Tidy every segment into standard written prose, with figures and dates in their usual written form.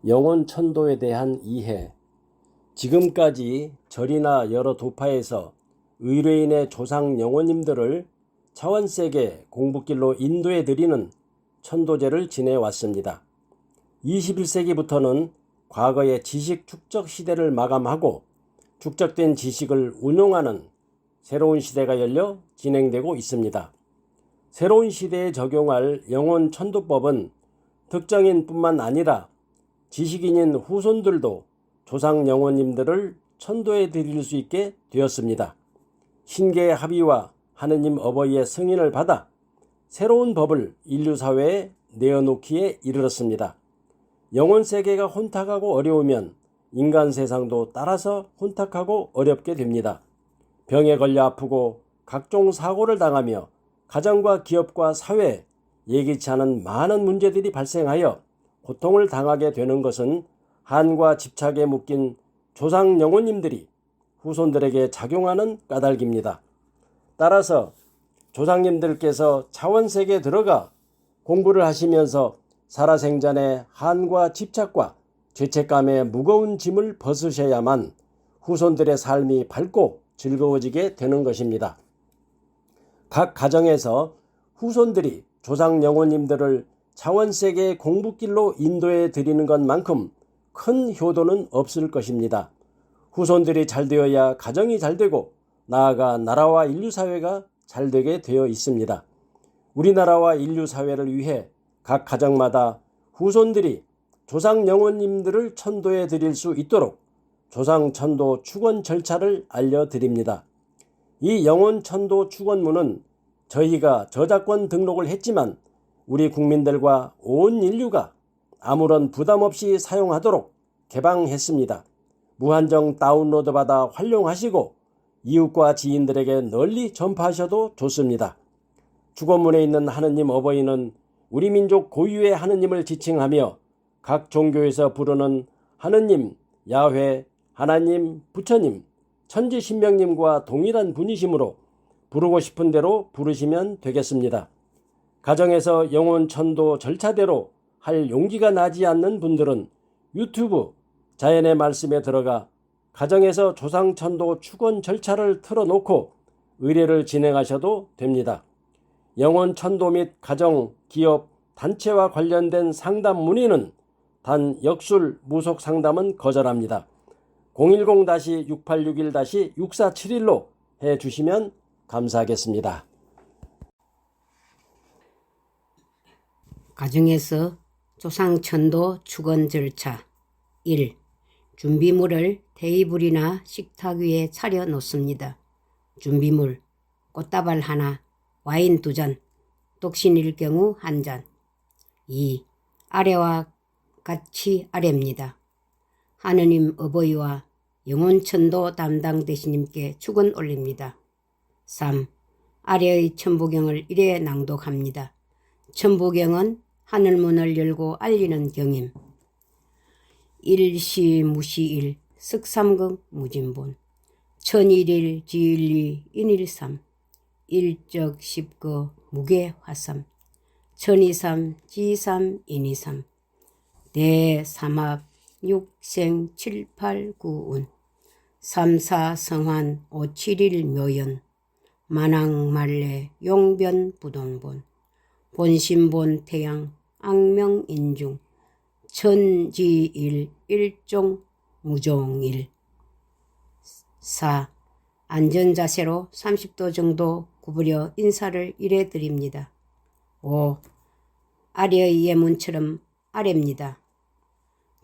영혼천도에 대한 이해. 지금까지 절이나 여러 도파에서 의뢰인의 조상 영혼님들을 차원세계 공부길로 인도해 드리는 천도제를 지내왔습니다. 21세기부터는 과거의 지식 축적 시대를 마감하고 축적된 지식을 운용하는 새로운 시대가 열려 진행되고 있습니다. 새로운 시대에 적용할 영혼 천도법은 특정인뿐만 아니라 지식인인 후손들도 조상 영혼님들을 천도해 드릴 수 있게 되었습니다. 신계의 합의와 하느님 어버이의 승인을 받아 새로운 법을 인류사회에 내어놓기에 이르렀습니다. 영혼세계가 혼탁하고 어려우면 인간 세상도 따라서 혼탁하고 어렵게 됩니다. 병에 걸려 아프고 각종 사고를 당하며 가정과 기업과 사회에 예기치 않은 많은 문제들이 발생하여 고통을 당하게 되는 것은 한과 집착에 묶인 조상 영혼님들이 후손들에게 작용하는 까닭입니다. 따라서 조상님들께서 차원세계에 들어가 공부를 하시면서 살아생전에 한과 집착과 죄책감의 무거운 짐을 벗으셔야만 후손들의 삶이 밝고 즐거워지게 되는 것입니다. 각 가정에서 후손들이 조상 영혼님들을 차원세계의 공부길로 인도해 드리는 것만큼 큰 효도는 없을 것입니다. 후손들이 잘 되어야 가정이 잘 되고 나아가 나라와 인류사회가 잘 되게 되어 있습니다. 우리나라와 인류사회를 위해 각 가정마다 후손들이 조상 영혼님들을 천도해 드릴 수 있도록 조상천도 축원 절차를 알려드립니다. 이 영혼천도 축원문은 저희가 저작권 등록을 했지만 우리 국민들과 온 인류가 아무런 부담 없이 사용하도록 개방했습니다. 무한정 다운로드 받아 활용하시고 이웃과 지인들에게 널리 전파하셔도 좋습니다. 축원문에 있는 하느님 어버이는 우리 민족 고유의 하느님을 지칭하며 각 종교에서 부르는 하느님, 야훼, 하나님, 부처님, 천지신명님과 동일한 분이시므로 부르고 싶은 대로 부르시면 되겠습니다. 가정에서 영혼천도 절차대로 할 용기가 나지 않는 분들은 유튜브 자연의 말씀에 들어가 가정에서 조상천도 축원 절차를 틀어놓고 의뢰를 진행하셔도 됩니다. 영혼천도 및 가정, 기업, 단체와 관련된 상담 문의는 단 역술, 무속 상담은 거절합니다. 010-6861-6471로 해주시면 감사하겠습니다. 가정에서 조상천도 축원 절차 1. 준비물을 테이블이나 식탁 위에 차려 놓습니다. 준비물 꽃다발 하나, 와인 2잔, 독신일 경우 1잔. 2. 아래와 같이 아래입니다. 하느님 어버이와 영혼천도 담당 대신님께 축원 올립니다. 3. 아래의 천부경을 이래 낭독합니다. 천부경은 하늘문을 열고 알리는 경임. 일시무시일 석삼극 무진본 천일일 지일리 인일삼 일적십거 무게화삼 천이삼 지삼 인이삼 대삼합 육생 칠팔구운 삼사성환 오칠일 묘연 만왕말래 용변부동본 본신본 태양 악명인중 천지일 일종 무종일. 4. 안전자세로 30도 정도 구부려 인사를 이래 드립니다. 5. 아래의 예문처럼 아래입니다.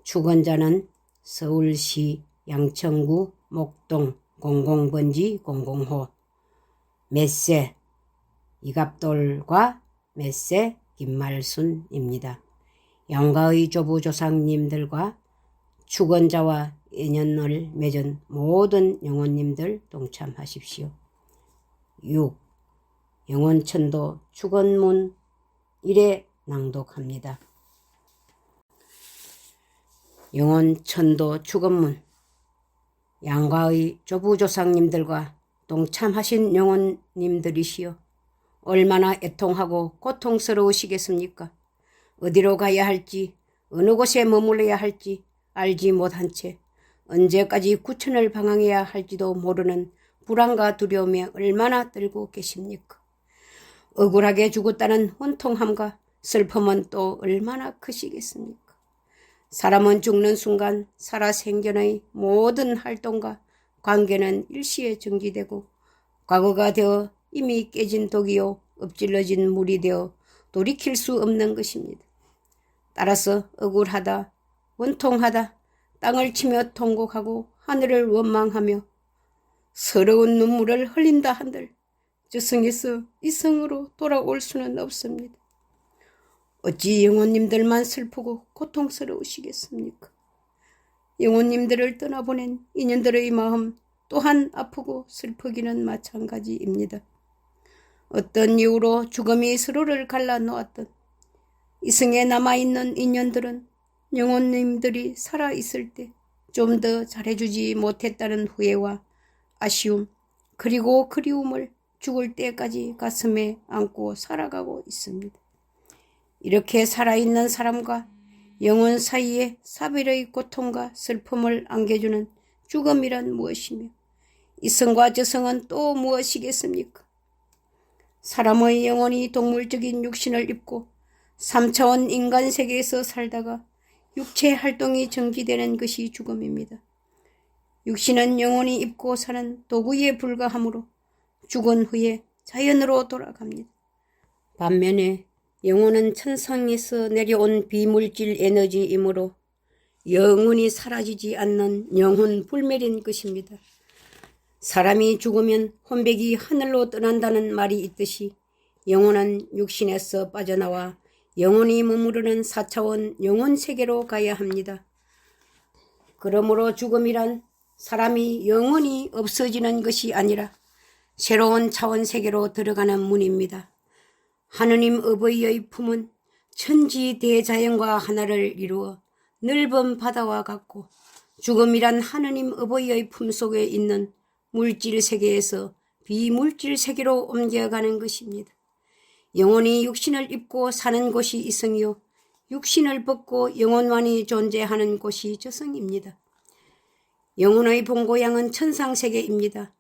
축원자는 서울시 양천구 목동 00번지 005 맷세 이갑돌과 맷세 김말순입니다. 양가의 조부조상님들과 축원자와 인연을 맺은 모든 영혼님들 동참하십시오. 6. 영혼천도 축원문 1회 낭독합니다. 영혼천도 축원문. 양가의 조부조상님들과 동참하신 영혼님들이시여 얼마나 애통하고 고통스러우시겠습니까? 어디로 가야 할지, 어느 곳에 머물러야 할지 알지 못한 채 언제까지 구천을 방황해야 할지도 모르는 불안과 두려움에 얼마나 떨고 계십니까? 억울하게 죽었다는 혼통함과 슬픔은 또 얼마나 크시겠습니까? 사람은 죽는 순간 살아생전의 모든 활동과 관계는 일시에 정지되고 과거가 되어 이미 깨진 독이요 엎질러진 물이 되어 돌이킬 수 없는 것입니다. 따라서 억울하다, 원통하다, 땅을 치며 통곡하고 하늘을 원망하며 서러운 눈물을 흘린다 한들 저승에서 이성으로 돌아올 수는 없습니다. 어찌 영혼님들만 슬프고 고통스러우시겠습니까? 영혼님들을 떠나보낸 인연들의 마음 또한 아프고 슬프기는 마찬가지입니다. 어떤 이유로 죽음이 서로를 갈라놓았던 이승에 남아있는 인연들은 영혼님들이 살아있을 때 좀 더 잘해주지 못했다는 후회와 아쉬움 그리고 그리움을 죽을 때까지 가슴에 안고 살아가고 있습니다. 이렇게 살아있는 사람과 영혼 사이에 사별의 고통과 슬픔을 안겨주는 죽음이란 무엇이며 이성과 저성은 또 무엇이겠습니까? 사람의 영혼이 동물적인 육신을 입고 3차원 인간 세계에서 살다가 육체 활동이 정지되는 것이 죽음입니다. 육신은 영혼이 입고 사는 도구에 불과하므로 죽은 후에 자연으로 돌아갑니다. 반면에 영혼은 천상에서 내려온 비물질 에너지이므로 영원히 사라지지 않는 영혼 불멸인 것입니다. 사람이 죽으면 혼백이 하늘로 떠난다는 말이 있듯이 영혼은 육신에서 빠져나와 영혼이 머무르는 4차원 영혼 세계로 가야 합니다. 그러므로 죽음이란 사람이 영원히 없어지는 것이 아니라 새로운 차원 세계로 들어가는 문입니다. 하느님 어버이의 품은 천지 대자연과 하나를 이루어 넓은 바다와 같고 죽음이란 하느님 어버이의 품 속에 있는 물질 세계에서 비물질 세계로 옮겨가는 것입니다. 영혼이 육신을 입고 사는 곳이 이성이요 육신을 벗고 영혼만이 존재하는 곳이 저성입니다. 영혼의 본고향은 천상세계입니다.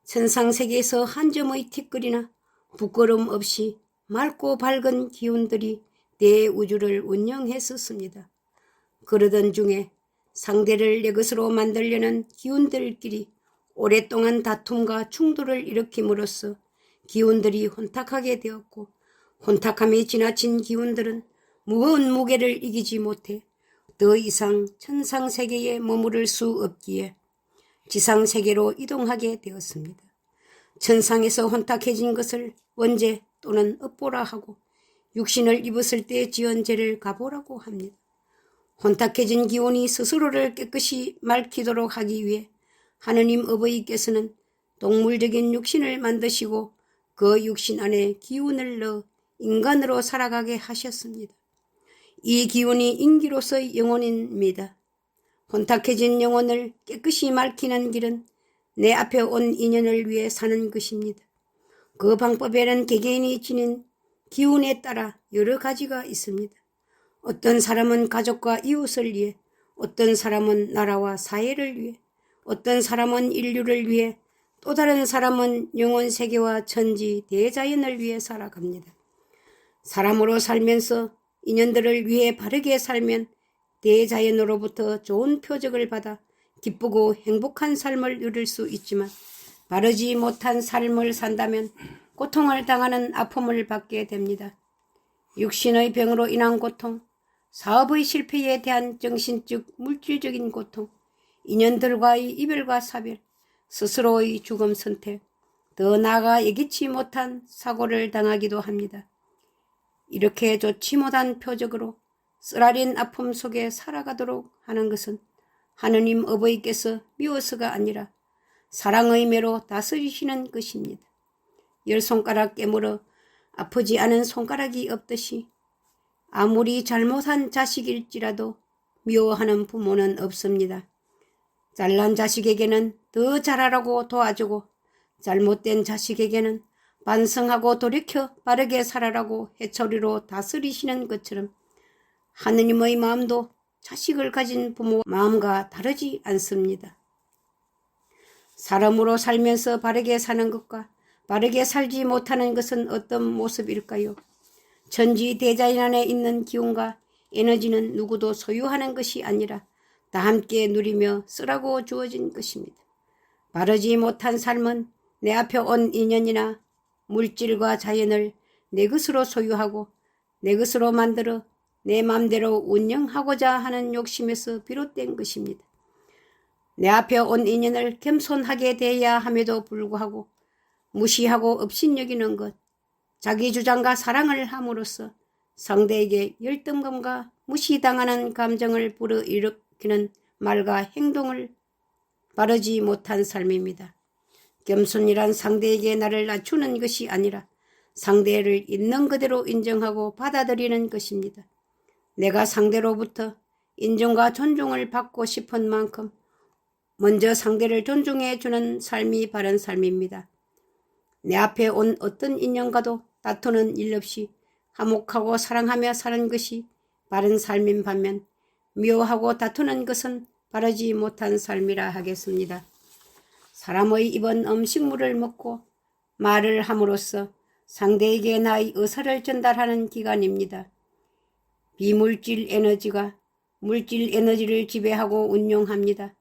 천상세계에서 한 점의 티끌이나 부끄럼 없이 맑고 밝은 기운들이 대우주를 운영했었습니다. 그러던 중에 상대를 내 것으로 만들려는 기운들끼리 오랫동안 다툼과 충돌을 일으킴으로써 기운들이 혼탁하게 되었고 혼탁함이 지나친 기운들은 무거운 무게를 이기지 못해 더 이상 천상세계에 머무를 수 없기에 지상세계로 이동하게 되었습니다. 천상에서 혼탁해진 것을 원죄 또는 업보라 하고 육신을 입었을 때 지은 죄를 갚으라고 합니다. 혼탁해진 기운이 스스로를 깨끗이 맑히도록 하기 위해 하느님 어버이께서는 동물적인 육신을 만드시고 그 육신 안에 기운을 넣어 인간으로 살아가게 하셨습니다. 이 기운이 인기로서의 영혼입니다. 혼탁해진 영혼을 깨끗이 맑히는 길은 내 앞에 온 인연을 위해 사는 것입니다. 그 방법에는 개개인이 지닌 기운에 따라 여러 가지가 있습니다. 어떤 사람은 가족과 이웃을 위해, 어떤 사람은 나라와 사회를 위해, 어떤 사람은 인류를 위해, 또 다른 사람은 영혼 세계와 천지 대자연을 위해 살아갑니다. 사람으로 살면서 인연들을 위해 바르게 살면 대자연으로부터 좋은 표적을 받아 기쁘고 행복한 삶을 누릴 수 있지만 바르지 못한 삶을 산다면 고통을 당하는 아픔을 받게 됩니다. 육신의 병으로 인한 고통, 사업의 실패에 대한 정신적 물질적인 고통, 인연들과의 이별과 사별, 스스로의 죽음 선택, 더 나아가 예기치 못한 사고를 당하기도 합니다. 이렇게 좋지 못한 표적으로 쓰라린 아픔 속에 살아가도록 하는 것은 하느님 어버이께서 미워서가 아니라 사랑의 매로 다스리시는 것입니다. 10손가락 깨물어 아프지 않은 손가락이 없듯이 아무리 잘못한 자식일지라도 미워하는 부모는 없습니다. 잘난 자식에게는 더 잘하라고 도와주고 잘못된 자식에게는 반성하고 돌이켜 바르게 살아라고 해초리로 다스리시는 것처럼 하느님의 마음도 자식을 가진 부모 마음과 다르지 않습니다. 사람으로 살면서 바르게 사는 것과 바르게 살지 못하는 것은 어떤 모습일까요? 천지대자연 안에 있는 기운과 에너지는 누구도 소유하는 것이 아니라 다 함께 누리며 쓰라고 주어진 것입니다. 바르지 못한 삶은 내 앞에 온 인연이나 물질과 자연을 내 것으로 소유하고 내 것으로 만들어 내 맘대로 운영하고자 하는 욕심에서 비롯된 것입니다. 내 앞에 온 인연을 겸손하게 대해야 함에도 불구하고 무시하고 업신여기는 것, 자기 주장과 사랑을 함으로써 상대에게 열등감과 무시당하는 감정을 불어일으키는 말과 행동을 바르지 못한 삶입니다. 겸손이란 상대에게 나를 낮추는 것이 아니라 상대를 있는 그대로 인정하고 받아들이는 것입니다. 내가 상대로부터 인정과 존중을 받고 싶은 만큼 먼저 상대를 존중해 주는 삶이 바른 삶입니다. 내 앞에 온 어떤 인연과도 다투는 일 없이 화목하고 사랑하며 사는 것이 바른 삶인 반면 미워하고 다투는 것은 바르지 못한 삶이라 하겠습니다. 사람의 입은 음식물을 먹고 말을 함으로써 상대에게 나의 의사를 전달하는 기관입니다. 비물질 에너지가 물질 에너지를 지배하고 운용합니다.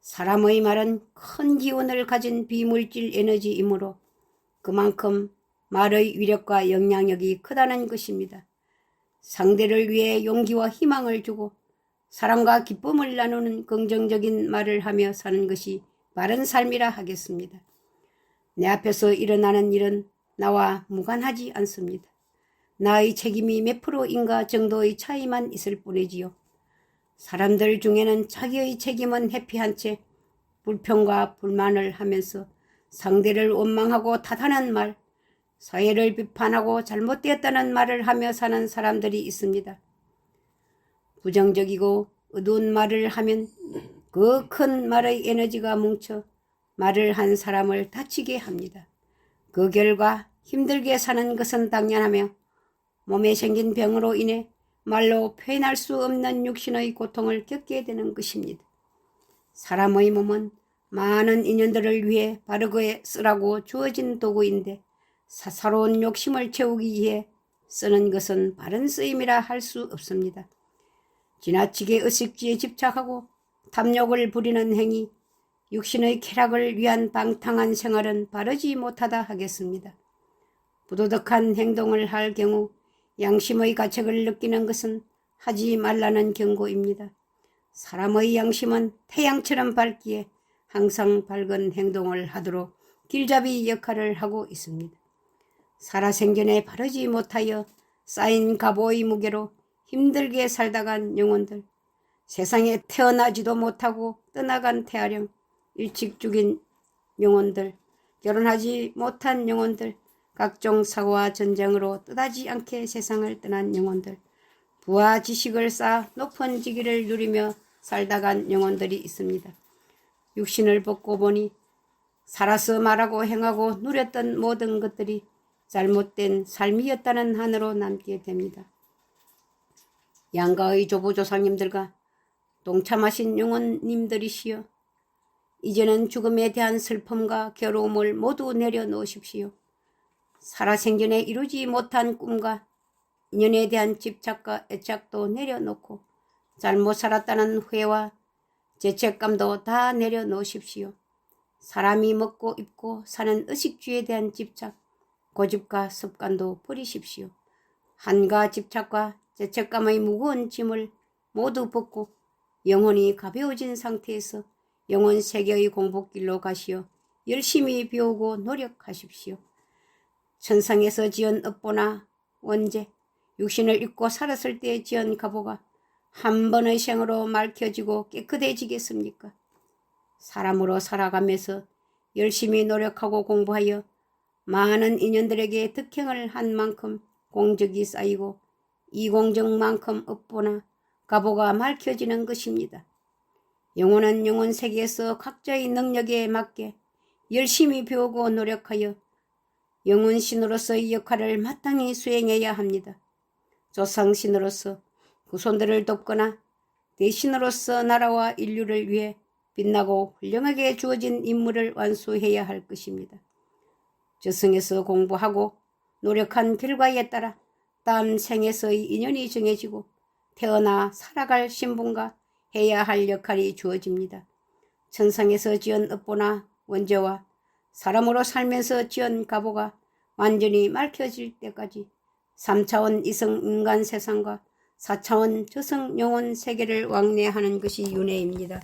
사람의 말은 큰 기운을 가진 비물질 에너지이므로 그만큼 말의 위력과 영향력이 크다는 것입니다. 상대를 위해 용기와 희망을 주고 사랑과 기쁨을 나누는 긍정적인 말을 하며 사는 것이 바른 삶이라 하겠습니다. 내 앞에서 일어나는 일은 나와 무관하지 않습니다. 나의 책임이 몇 프로인가 정도의 차이만 있을 뿐이지요. 사람들 중에는 자기의 책임은 회피한 채 불평과 불만을 하면서 상대를 원망하고 탓하는 말, 사회를 비판하고 잘못되었다는 말을 하며 사는 사람들이 있습니다. 부정적이고 어두운 말을 하면 그 큰 말의 에너지가 뭉쳐 말을 한 사람을 다치게 합니다. 그 결과 힘들게 사는 것은 당연하며 몸에 생긴 병으로 인해 말로 표현할 수 없는 육신의 고통을 겪게 되는 것입니다. 사람의 몸은 많은 인연들을 위해 바르게 쓰라고 주어진 도구인데 사사로운 욕심을 채우기 위해 쓰는 것은 바른 쓰임이라 할 수 없습니다. 지나치게 의식주에 집착하고 탐욕을 부리는 행위, 육신의 쾌락을 위한 방탕한 생활은 바르지 못하다 하겠습니다. 부도덕한 행동을 할 경우 양심의 가책을 느끼는 것은 하지 말라는 경고입니다. 사람의 양심은 태양처럼 밝기에 항상 밝은 행동을 하도록 길잡이 역할을 하고 있습니다. 살아생전에 바르지 못하여 쌓인 갑오의 무게로 힘들게 살다간 영혼들, 세상에 태어나지도 못하고 떠나간 태아령, 일찍 죽인 영혼들, 결혼하지 못한 영혼들, 각종 사고와 전쟁으로 뜻하지 않게 세상을 떠난 영혼들, 부와 지식을 쌓아 높은 직위를 누리며 살다간 영혼들이 있습니다. 육신을 벗고 보니 살아서 말하고 행하고 누렸던 모든 것들이 잘못된 삶이었다는 한으로 남게 됩니다. 양가의 조부조상님들과 동참하신 영혼님들이시여, 이제는 죽음에 대한 슬픔과 괴로움을 모두 내려놓으십시오. 살아생전에 이루지 못한 꿈과 인연에 대한 집착과 애착도 내려놓고 잘못 살았다는 후회와 죄책감도 다 내려놓으십시오. 사람이 먹고 입고 사는 의식주에 대한 집착, 고집과 습관도 버리십시오. 한과 집착과 죄책감의 무거운 짐을 모두 벗고 영혼이 가벼워진 상태에서 영혼 세계의 공복길로 가시어 열심히 배우고 노력하십시오. 천상에서 지은 업보나 원죄, 육신을 입고 살았을 때 지은 가보가 한 번의 생으로 맑혀지고 깨끗해지겠습니까? 사람으로 살아가면서 열심히 노력하고 공부하여 많은 인연들에게 득행을 한 만큼 공적이 쌓이고 이 공적만큼 업보나 가보가 밝혀지는 것입니다. 영혼은 영혼 세계에서 각자의 능력에 맞게 열심히 배우고 노력하여 영혼신으로서의 역할을 마땅히 수행해야 합니다. 조상신으로서 후손들을 돕거나 대신으로서 나라와 인류를 위해 빛나고 훌륭하게 주어진 임무를 완수해야 할 것입니다. 저승에서 공부하고 노력한 결과에 따라 다음 생에서의 인연이 정해지고 태어나 살아갈 신분과 해야 할 역할이 주어집니다. 천상에서 지은 업보나 원죄와 사람으로 살면서 지은 가보가 완전히 맑혀질 때까지 3차원 이성 인간 세상과 4차원 저승 영혼 세계를 왕래하는 것이 윤회입니다.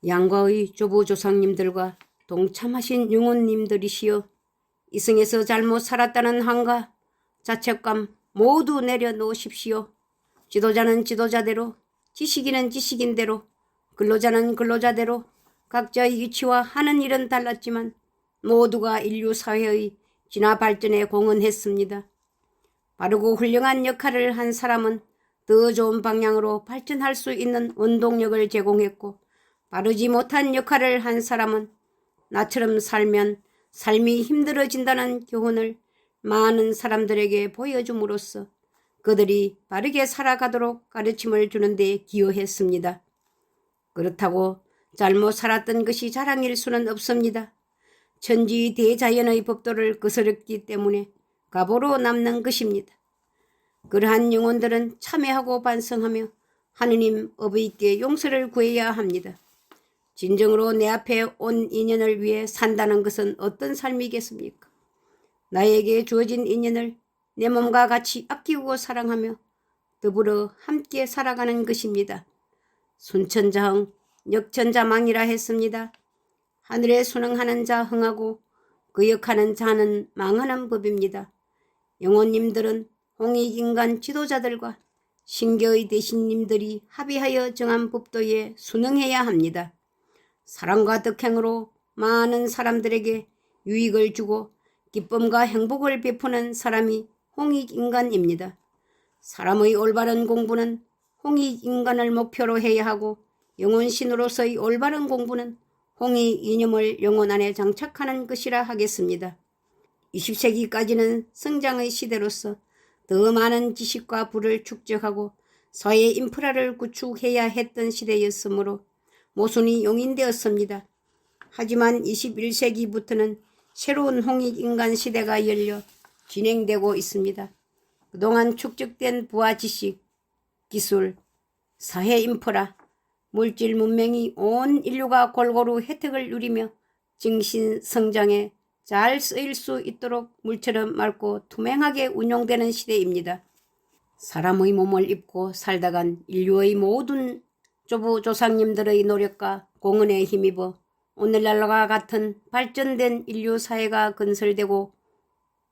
양과의 조부조상님들과 동참하신 영혼님들이시여 이승에서 잘못 살았다는 한과 자책감 모두 내려놓으십시오. 지도자는 지도자대로, 지식인은 지식인대로, 근로자는 근로자대로 각자의 위치와 하는 일은 달랐지만 모두가 인류 사회의 진화 발전에 공헌했습니다. 바르고 훌륭한 역할을 한 사람은 더 좋은 방향으로 발전할 수 있는 원동력을 제공했고, 바르지 못한 역할을 한 사람은 나처럼 살면 삶이 힘들어진다는 교훈을 많은 사람들에게 보여줌으로써 그들이 바르게 살아가도록 가르침을 주는 데 기여했습니다. 그렇다고 잘못 살았던 것이 자랑일 수는 없습니다. 천지 대자연의 법도를 거스렸기 때문에 가보로 남는 것입니다. 그러한 영혼들은 참회하고 반성하며 하느님 어버이께 용서를 구해야 합니다. 진정으로 내 앞에 온 인연을 위해 산다는 것은 어떤 삶이겠습니까? 나에게 주어진 인연을 내 몸과 같이 아끼고 사랑하며 더불어 함께 살아가는 것입니다. 순천자흥, 역천자망이라 했습니다. 하늘에 순응하는 자 흥하고 거역하는 자는 망하는 법입니다. 영혼님들은 홍익인간 지도자들과 신교의 대신님들이 합의하여 정한 법도에 순응해야 합니다. 사랑과 덕행으로 많은 사람들에게 유익을 주고 기쁨과 행복을 베푸는 사람이 홍익인간입니다. 사람의 올바른 공부는 홍익인간을 목표로 해야 하고 영혼신으로서의 올바른 공부는 홍익이념을 영혼 안에 장착하는 것이라 하겠습니다. 20세기까지는 성장의 시대로서 더 많은 지식과 부를 축적하고 사회 인프라를 구축해야 했던 시대였으므로 모순이 용인되었습니다. 하지만 21세기부터는 새로운 홍익인간 시대가 열려 진행되고 있습니다. 그동안 축적된 부와 지식, 기술, 사회 인프라, 물질 문명이 온 인류가 골고루 혜택을 누리며 정신 성장에 잘 쓰일 수 있도록 물처럼 맑고 투명하게 운용되는 시대입니다. 사람의 몸을 입고 살다간 인류의 모든 조부조상님들의 노력과 공헌에 힘입어 오늘날과 같은 발전된 인류 사회가 건설되고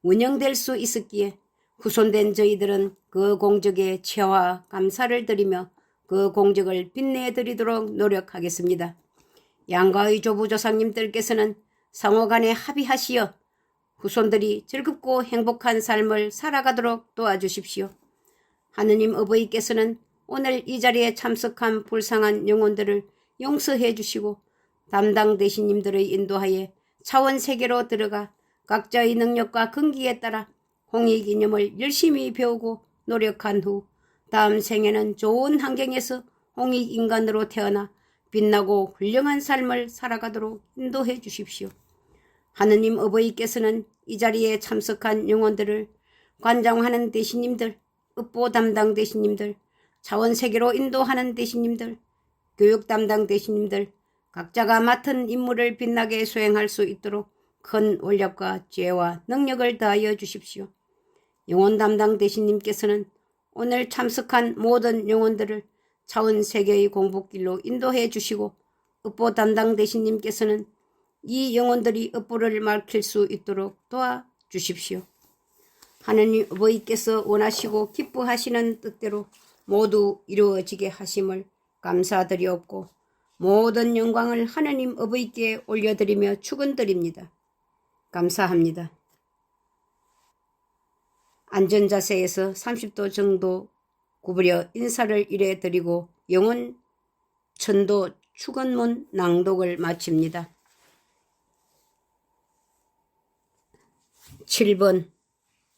운영될 수 있었기에 후손된 저희들은 그 공적에 체화와 감사를 드리며 그 공적을 빛내드리도록 노력하겠습니다. 양가의 조부조상님들께서는 상호간에 합의하시어 후손들이 즐겁고 행복한 삶을 살아가도록 도와주십시오. 하느님 어버이께서는 오늘 이 자리에 참석한 불쌍한 영혼들을 용서해 주시고 담당 대신님들의 인도하에 차원 세계로 들어가 각자의 능력과 근기에 따라 홍익이념을 열심히 배우고 노력한 후 다음 생에는 좋은 환경에서 홍익인간으로 태어나 빛나고 훌륭한 삶을 살아가도록 인도해 주십시오. 하느님 어버이께서는 이 자리에 참석한 영혼들을 관장하는 대신님들, 업보 담당 대신님들, 차원세계로 인도하는 대신님들, 교육 담당 대신님들, 각자가 맡은 임무를 빛나게 수행할 수 있도록 큰 원력과 지혜와 능력을 다하여 주십시오. 영혼 담당 대신님께서는 오늘 참석한 모든 영혼들을 차원세계의 공부길로 인도해 주시고 업보 담당 대신님께서는 이 영혼들이 업보를 밝힐 수 있도록 도와주십시오. 하느님 아버지께서 원하시고 기뻐하시는 뜻대로 모두 이루어지게 하심을 감사드리옵고 모든 영광을 하느님 아버지께 올려드리며 축원드립니다. 감사합니다. 안전자세에서 30도 정도 구부려 인사를 일해드리고 영혼 천도 축원문 낭독을 마칩니다. 7번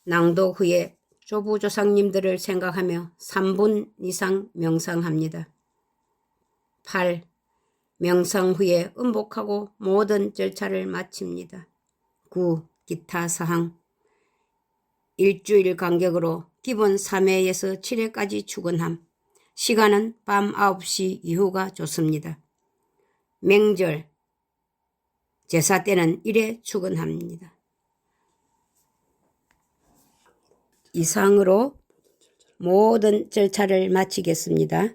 낭독 후에 조부조상님들을 생각하며 3분 이상 명상합니다. 8. 명상 후에 음복하고 모든 절차를 마칩니다. 9. 기타 사항. 일주일 간격으로 기본 3회에서 7회까지 출근함. 시간은 밤 9시 이후가 좋습니다. 명절, 제사 때는 1회 출근합니다. 이상으로 모든 절차를 마치겠습니다.